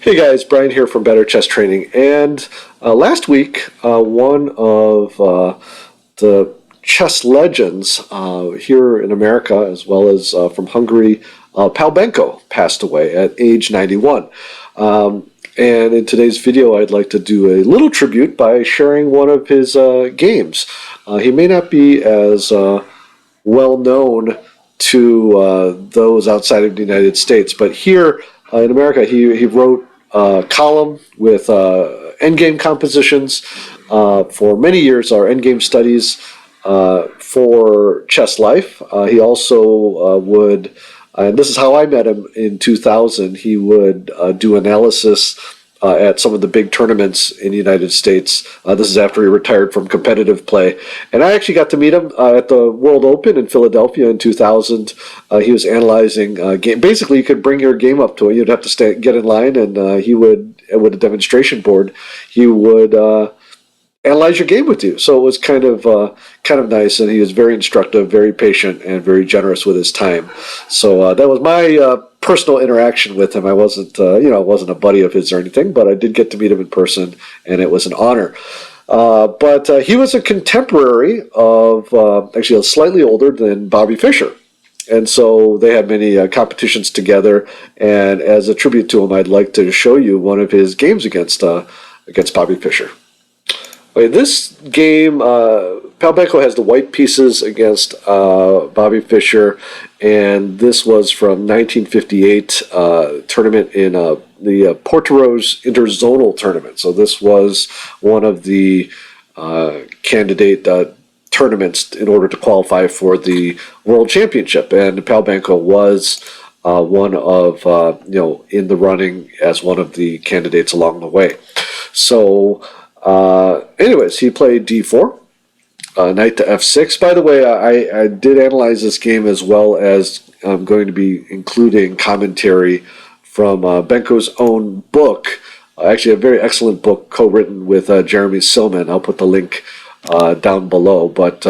Hey guys, Brian here from Better Chess Training. And last week, one of the chess legends here in America, as well as from Hungary, Pal Benko, passed away at age 91. And in today's video, I'd like to do a little tribute by sharing one of his games. He may not be as well known to those outside of the United States, but here in America, he wrote a column with endgame compositions for many years, our endgame studies for Chess Life. He also would, and this is how I met him in 2000, he would do analysis at some of the big tournaments in the United States. This is after he retired from competitive play. And I actually got to meet him at the World Open in Philadelphia in 2000. He was analyzing game. Basically, you could bring your game up to him. You'd have to get in line, and he would, with a demonstration board, he would analyze your game with you. So it was kind of nice, and he was very instructive, very patient, and very generous with his time. So that was my personal interaction with him. I wasn't, I wasn't a buddy of his or anything, but I did get to meet him in person, and it was an honor. But he was a contemporary of, actually slightly older than Bobby Fischer. And so they had many competitions together, and as a tribute to him, I'd like to show you one of his games against Bobby Fischer. Okay, this game, Pal Benko has the white pieces against Bobby Fischer, and this was from 1958 tournament in the Portoroz interzonal tournament. So this was one of the candidate tournaments in order to qualify for the World Championship, and Pal Benko was one of in the running as one of the candidates along the way. So. Anyways, he played d4, knight to f6. By the way, I did analyze this game as well as I'm going to be including commentary from Benko's own book, actually a very excellent book co-written with Jeremy Silman. I'll put the link down below, but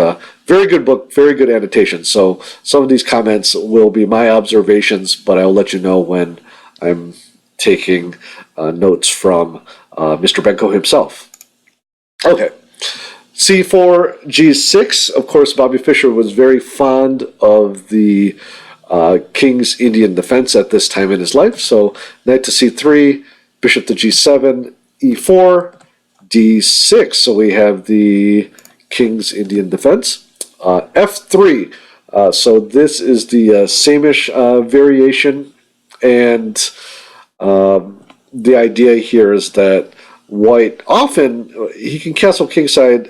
very good book, very good annotation. So some of these comments will be my observations, but I'll let you know when I'm taking notes from Mr. Benko himself. Okay, c4, g6. Of course, Bobby Fischer was very fond of the King's Indian defense at this time in his life. So knight to c3, bishop to g7, e4, d6. So we have the King's Indian defense. f3. So this is the same-ish variation, and the idea here is that White often, he can castle kingside,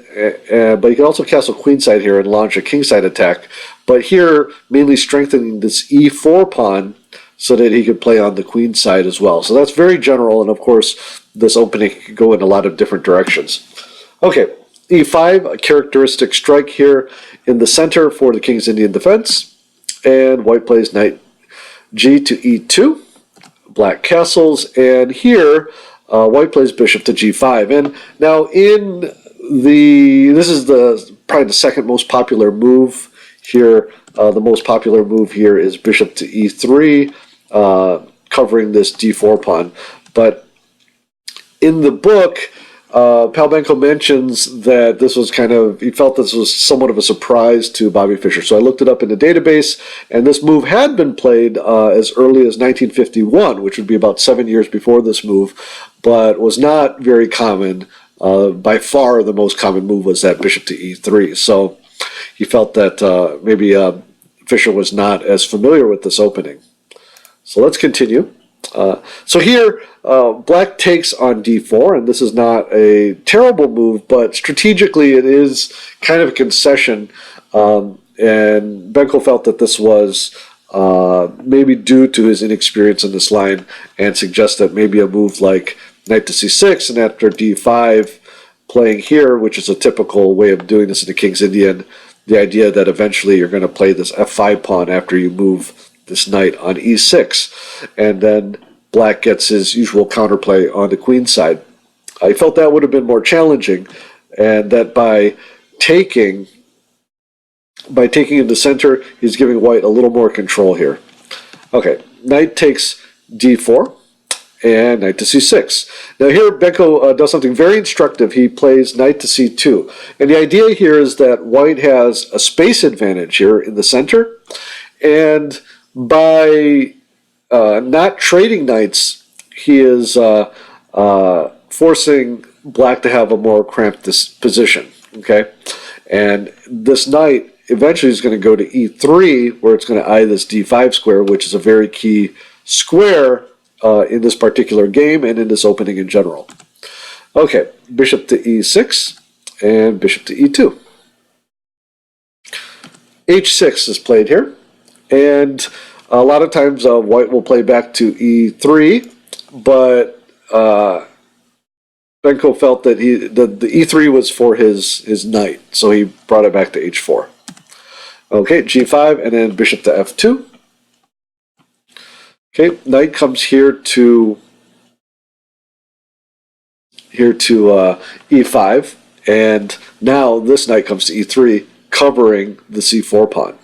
but he can also castle queenside here and launch a kingside attack. But here, mainly strengthening this e4 pawn so that he could play on the queenside as well. So that's very general, and of course, this opening could go in a lot of different directions. Okay, e5, a characteristic strike here in the center for the King's Indian defense. And White plays knight g to e2, black castles, and here, White plays bishop to g5, and now this is probably the second most popular move here. The most popular move here is bishop to e3, covering this d4 pawn. But in the book, Pal Benko mentions that this was he felt this was somewhat of a surprise to Bobby Fischer. So I looked it up in the database, and this move had been played as early as 1951, which would be about 7 years before this move, but was not very common. By far the most common move was that bishop to e3. So he felt that maybe Fischer was not as familiar with this opening. So let's continue. So here, black takes on d4, and this is not a terrible move, but strategically it is kind of a concession, and Benko felt that this was maybe due to his inexperience in this line, and suggests that maybe a move like knight to c6, and after d5, playing here, which is a typical way of doing this in the King's Indian, the idea that eventually you're going to play this f5 pawn after you move this knight on e6, and then black gets his usual counterplay on the queen side. I felt that would have been more challenging, and that by taking in the center, he's giving White a little more control here. Okay, knight takes d4, and knight to c6. Now here Benko does something very instructive. He plays knight to c2. And the idea here is that white has a space advantage here in the center. And by not trading knights, he is forcing black to have a more cramped position. Okay, and this knight eventually is going to go to e3, where it's going to eye this d5 square, which is a very key square in this particular game and in this opening in general. Okay, bishop to e6 and bishop to e2. h6 is played here, and a lot of times white will play back to e3, but Benko felt that the e3 was for his knight, so he brought it back to h4. Okay, g5 and then bishop to f2. Okay, knight comes here to e5, and now this knight comes to e3, covering the c4 pawn.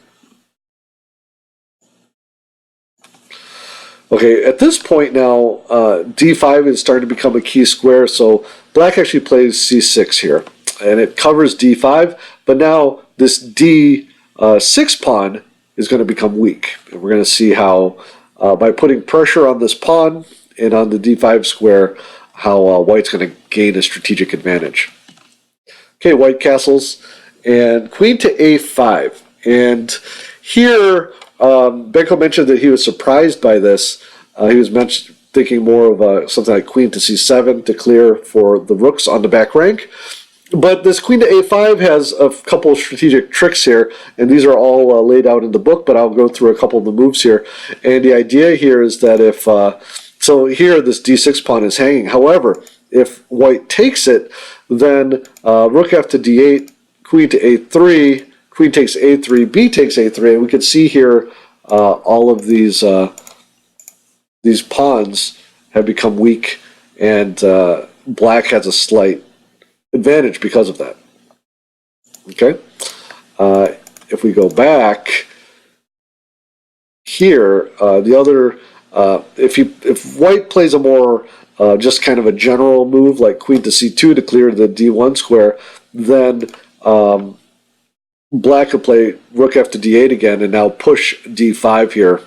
Okay, at this point now, d5 is starting to become a key square, so black actually plays c6 here, and it covers d5, but now this d6 pawn is going to become weak. And we're going to see how, by putting pressure on this pawn and on the d5 square, how white's going to gain a strategic advantage. Okay, white castles, and queen to a5. And here, Benko mentioned that he was surprised by this. He was thinking more of something like queen to c7 to clear for the rooks on the back rank. But this queen to a5 has a couple of strategic tricks here, and these are all laid out in the book, but I'll go through a couple of the moves here. And the idea here is that if, so here this d6 pawn is hanging. However, if white takes it, then rook f to d8, queen to a3, queen takes a3, b takes a3, and we can see here all of these pawns have become weak, and black has a slight advantage because of that. Okay, if we go back here, the other if white plays a more just kind of a general move like queen to c2 to clear the d1 square, then black could play rook f to d8 again and now push d5 here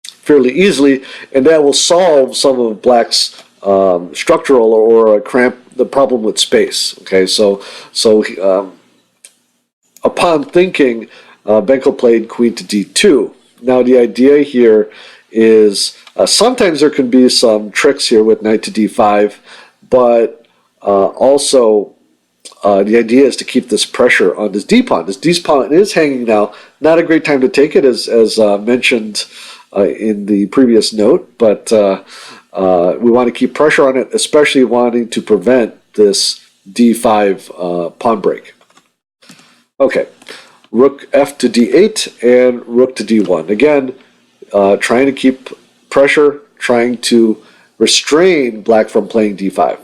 fairly easily, and that will solve some of black's structural or the problem with space. Okay, so upon thinking, Benko played queen to d2. Now the idea here is sometimes there can be some tricks here with knight to d5, but also the idea is to keep this pressure on this d-pawn. This d-pawn is hanging now. Not a great time to take it, as mentioned in the previous note, but we want to keep pressure on it, especially wanting to prevent this d5 pawn break. Okay, rook f to d8 and rook to d1. Again, trying to keep pressure, trying to restrain black from playing d5.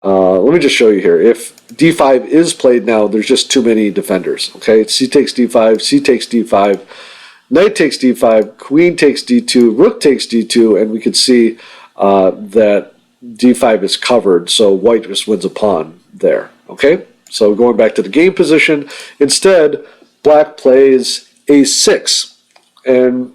Let me just show you here. If d5 is played now, there's just too many defenders. Okay, c takes d5, c takes d5, knight takes d5, queen takes d2, rook takes d2, and we can see that d5 is covered, so white just wins a pawn there. Okay, so going back to the game position, instead, black plays a6, and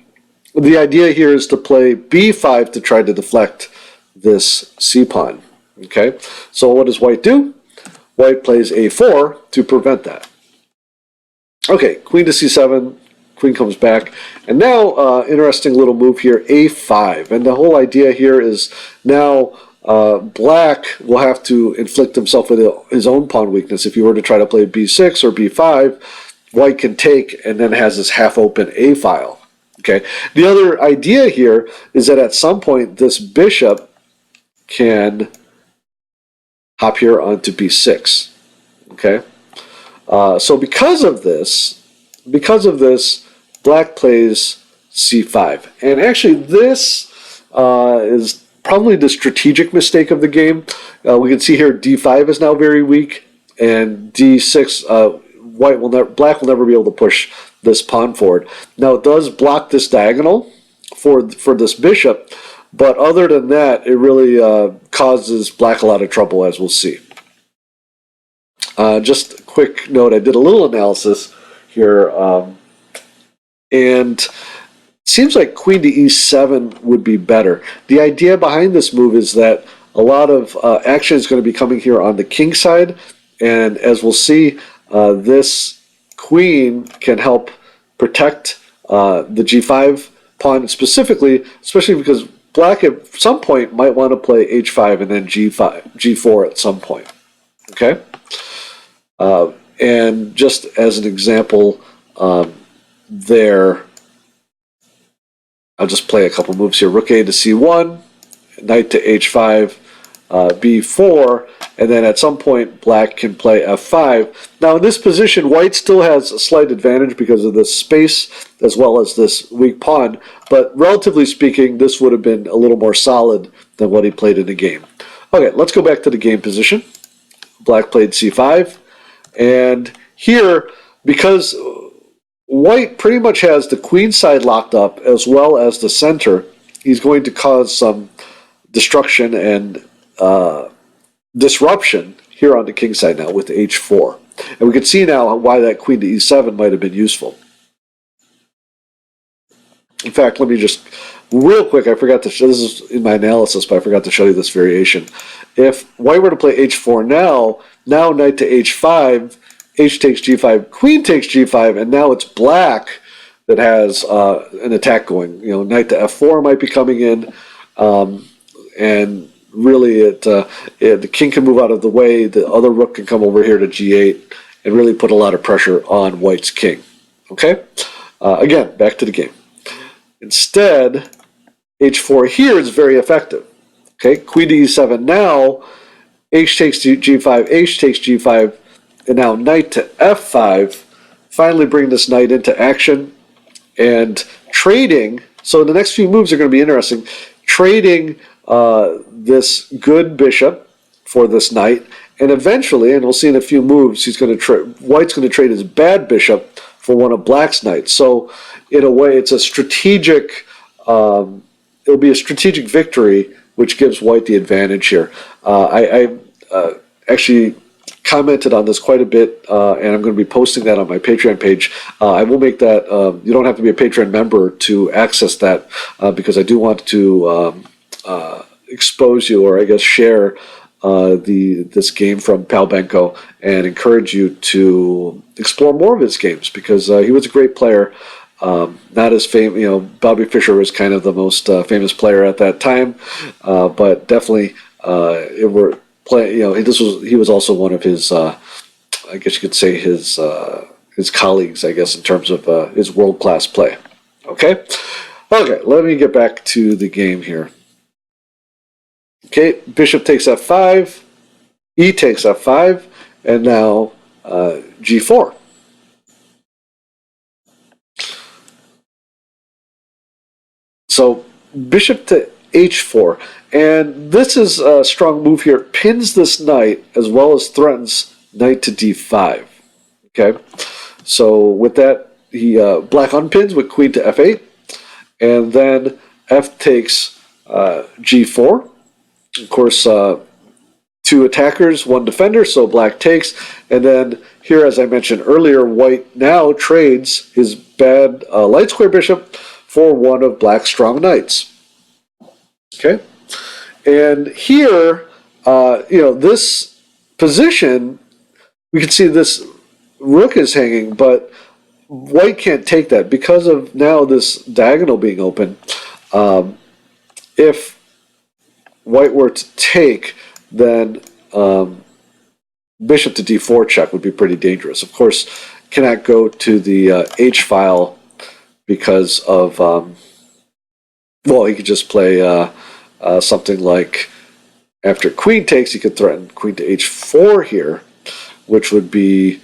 the idea here is to play b5 to try to deflect this c-pawn. Okay, so what does white do? White plays a4 to prevent that. Okay, queen to c7, queen comes back, and now interesting little move here, a5, and the whole idea here is now black will have to inflict himself with his own pawn weakness. If you were to try to play b6 or b5, white can take and then has this half-open a file. Okay, the other idea here is that at some point this bishop can hop here onto b6. Okay, so because of this, black plays c5, and actually this is probably the strategic mistake of the game. We can see here d5 is now very weak, and d6. Black will never be able to push this pawn forward. Now it does block this diagonal, for this bishop. But other than that, it really causes black a lot of trouble, as we'll see. Just a quick note, I did a little analysis here, and it seems like queen to e7 would be better. The idea behind this move is that a lot of action is going to be coming here on the king side, and as we'll see, this queen can help protect the g5 pawn specifically, especially because black at some point might want to play h5 and then g4 at some point. Okay? And just as an example there, I'll just play a couple moves here. Rook a to c1, knight to h5, b4, and then at some point black can play f5. Now in this position, white still has a slight advantage because of this space as well as this weak pawn, but relatively speaking, this would have been a little more solid than what he played in the game. Okay, let's go back to the game position. Black played c5, and here, because white pretty much has the queen side locked up as well as the center, he's going to cause some destruction and disruption here on the king side now with h4. And we can see now why that queen to e7 might have been useful. In fact, let me just, real quick, I forgot to show, this is in my analysis, but I forgot to show you this variation. If white were to play h4 now knight to h5, h takes g5, queen takes g5, and now it's black that has an attack going. You know, knight to f4 might be coming in, and really the king can move out of the way, the other rook can come over here to g8 and really put a lot of pressure on white's king. Okay? Again, back to the game. Instead, h4 here is very effective. Okay, queen to e7 now, h takes g5, h takes g5, and now knight to f5, finally bring this knight into action and trading. So the next few moves are going to be interesting. Trading this good bishop for this knight, and eventually, and we'll see in a few moves, white's going to trade his bad bishop for one of black's knights. So in a way, it's a strategic, it'll be a strategic victory which gives white the advantage here. I actually commented on this quite a bit, and I'm going to be posting that on my Patreon page. I will make that, you don't have to be a Patreon member to access that, because I do want to expose you, or I guess share this game from Pal Benko and encourage you to explore more of his games, because he was a great player. Not as famous, you know, Bobby Fischer was kind of the most famous player at that time, but definitely he was also one of his, I guess you could say his colleagues, I guess, in terms of his world-class play. Okay, let me get back to the game here. Okay, bishop takes f5, e takes f5, and now g4. So bishop to h4, and this is a strong move here. It pins this knight as well as threatens knight to d5. Okay, so with that, he black unpins with queen to f8, and then f takes g4. Of course, two attackers, one defender, so black takes. And then here, as I mentioned earlier, white now trades his bad light square bishop for one of black's strong knights. Okay? And here, this position, we can see this rook is hanging, but white can't take that because of now this diagonal being open. If white were to take, then bishop to d4 check would be pretty dangerous. Of course, cannot go to the h file because of, he could just play something like, after queen takes, he could threaten queen to h4 here, which would be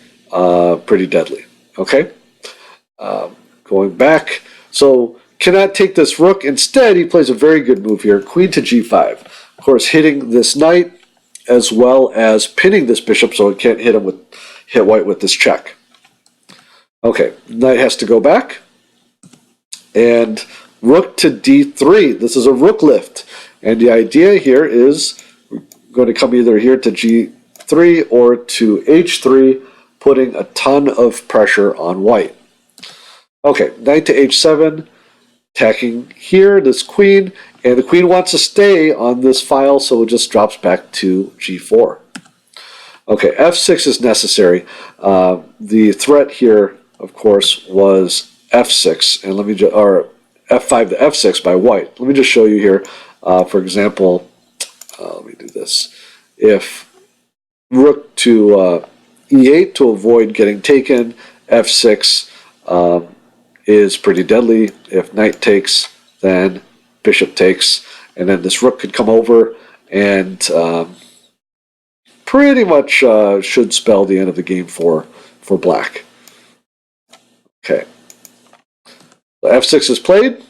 pretty deadly. Okay? Going back, so cannot take this rook. Instead, he plays a very good move here, queen to g5. Of course, hitting this knight as well as pinning this bishop so it can't hit white with this check. Okay, knight has to go back, and rook to d3. This is a rook lift. And the idea here is we're going to come either here to g3 or to h3, putting a ton of pressure on white. Okay, knight to h7, attacking here, this queen, and the queen wants to stay on this file, so it just drops back to g4. Okay, f6 is necessary. The threat here, of course, was f6, and let me just, or f5 to f6 by white. Let me just show you here. For example, let me do this. If rook to e8 to avoid getting taken, f6 is pretty deadly. If knight takes, then bishop takes, and then this rook could come over and pretty much should spell the end of the game for black. Okay, so f6 is played.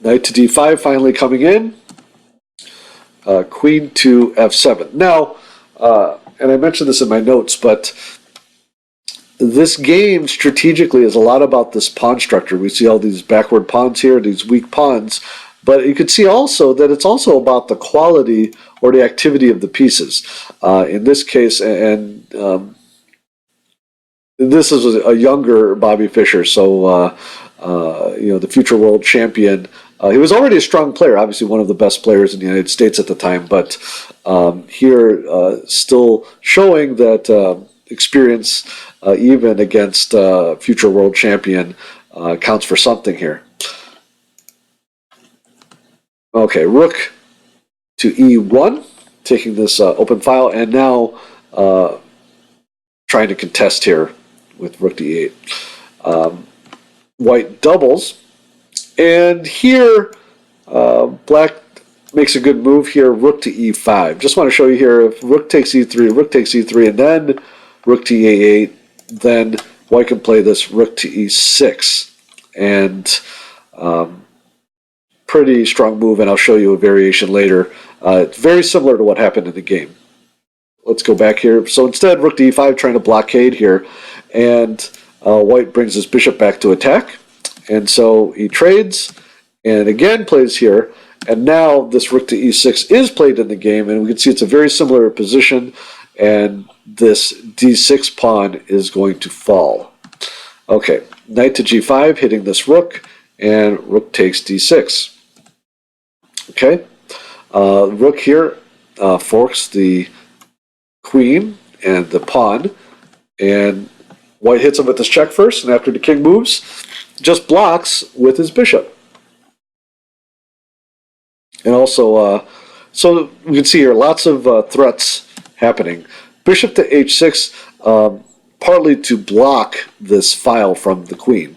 Knight to d5 finally coming in. Queen to f7. Now, and I mentioned this in my notes, but this game strategically is a lot about this pawn structure. We see all these backward pawns here, these weak pawns, but you can see also that it's also about the quality or the activity of the pieces. In this case, and this is a younger Bobby Fischer, so the future world champion. He was already a strong player, obviously one of the best players in the United States at the time, but here still showing that experience, even against future world champion, counts for something here. Okay, rook to e1, taking this open file, and now trying to contest here with rook to e8. White doubles, and here black makes a good move here, rook to e5. Just want to show you here, if rook takes e3, rook takes e3, and then rook to e8, then white can play this rook to e6. And pretty strong move, and I'll show you a variation later. It's very similar to what happened in the game. Let's go back here. So instead, rook to e5, trying to blockade here, and white brings his bishop back to attack. And so he trades, and again plays here, and now this rook to e6 is played in the game, and we can see it's a very similar position, and this d6 pawn is going to fall. Okay, knight to g5, hitting this rook, and rook takes d6. Okay, rook here forks the queen and the pawn, and white hits him with this check first, and after the king moves, just blocks with his bishop. And also, so we can see here lots of threats happening. Bishop to h6, partly to block this file from the queen.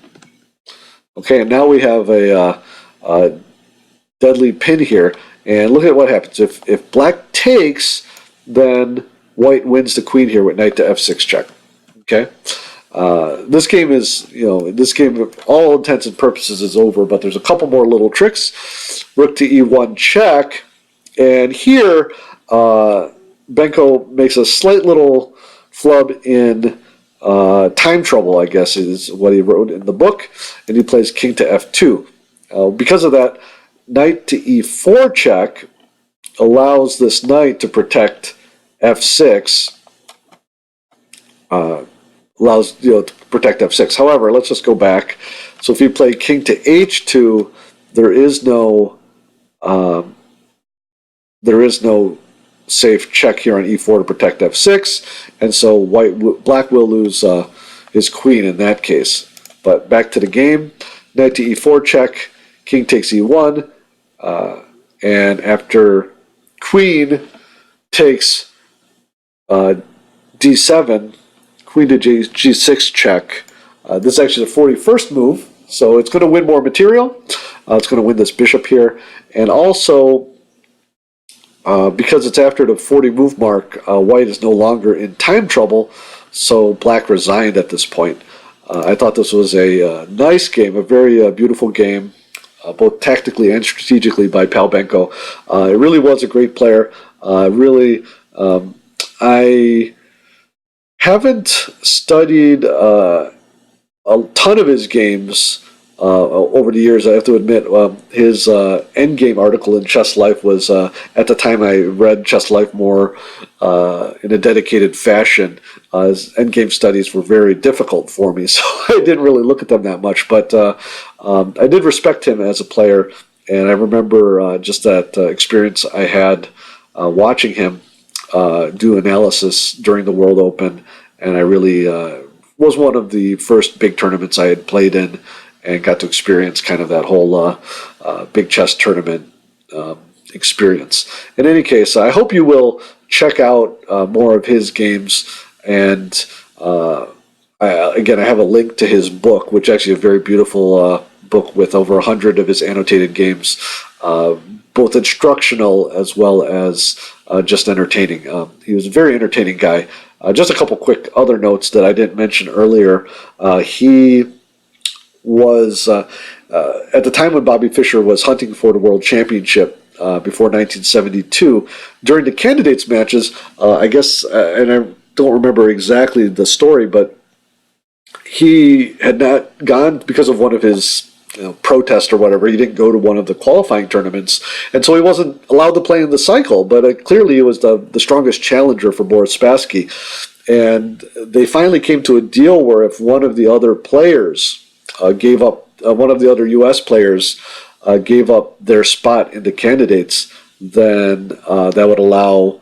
Okay, and now we have a deadly pin here, and look at what happens. If black takes, then white wins the queen here with knight to f6 check. Okay, this game is, this game, for all intents and purposes, is over, but there's a couple more little tricks. Rook to e1 check, and here Benko makes a slight little flub in time trouble, I guess is what he wrote in the book, and he plays king to f2. Because of that, knight to e4 check allows this knight to protect f6, allows to protect f6. However, let's just go back. So if you play king to h2, there is no safe check here on e4 to protect f6, and so black will lose his queen in that case. But back to the game, knight to e4 check, king takes e1, and after queen takes d7, queen to g6 check. This is actually the 41st move, so it's going to win more material. It's going to win this bishop here, and also because it's after the 40 move mark, white is no longer in time trouble, so black resigned at this point. I thought this was a nice game, a very beautiful game, both tactically and strategically by Pal Benko. It really was a great player. I haven't studied a ton of his games over the years. I have to admit, his Endgame article in Chess Life was, at the time I read Chess Life more in a dedicated fashion. His Endgame studies were very difficult for me, so I didn't really look at them that much. But I did respect him as a player, and I remember just that experience I had watching him do analysis during the World Open, and I really was one of the first big tournaments I had played in, and got to experience kind of that whole big chess tournament experience. In any case, I hope you will check out more of his games, and again, I have a link to his book, which is actually a very beautiful book with over 100 of his annotated games, both instructional as well as just entertaining. He was a very entertaining guy. Just a couple quick other notes that I didn't mention earlier. He was, at the time when Bobby Fischer was hunting for the World Championship before 1972, during the candidates matches, I guess, and I don't remember exactly the story, but he had not gone because of one of his protest or whatever. He didn't go to one of the qualifying tournaments, and so he wasn't allowed to play in the cycle. But clearly, he was the strongest challenger for Boris Spassky, and they finally came to a deal where if one of the other players gave up, one of the other U.S. players gave up their spot in the candidates, then that would allow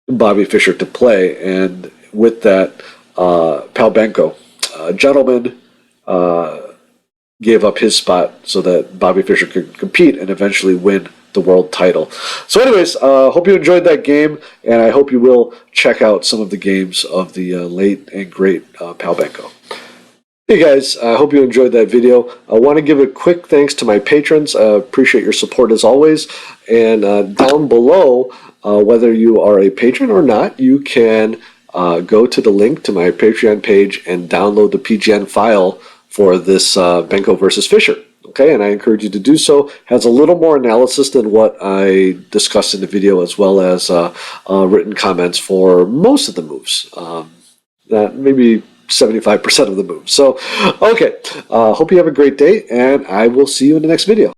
Bobby Fischer to play, and with that, Pal Benko, a gentleman, gave up his spot so that Bobby Fischer could compete and eventually win the world title. So anyways, hope you enjoyed that game, and I hope you will check out some of the games of the late and great Pal Benko. Hey guys, I hope you enjoyed that video. I want to give a quick thanks to my patrons. Appreciate your support as always. And down below, whether you are a patron or not, you can go to the link to my Patreon page and download the PGN file for this Benko versus Fischer. Okay, and I encourage you to do so. It has a little more analysis than what I discussed in the video, as well as written comments for most of the moves. Maybe 75% of the moves. So, okay, hope you have a great day, and I will see you in the next video.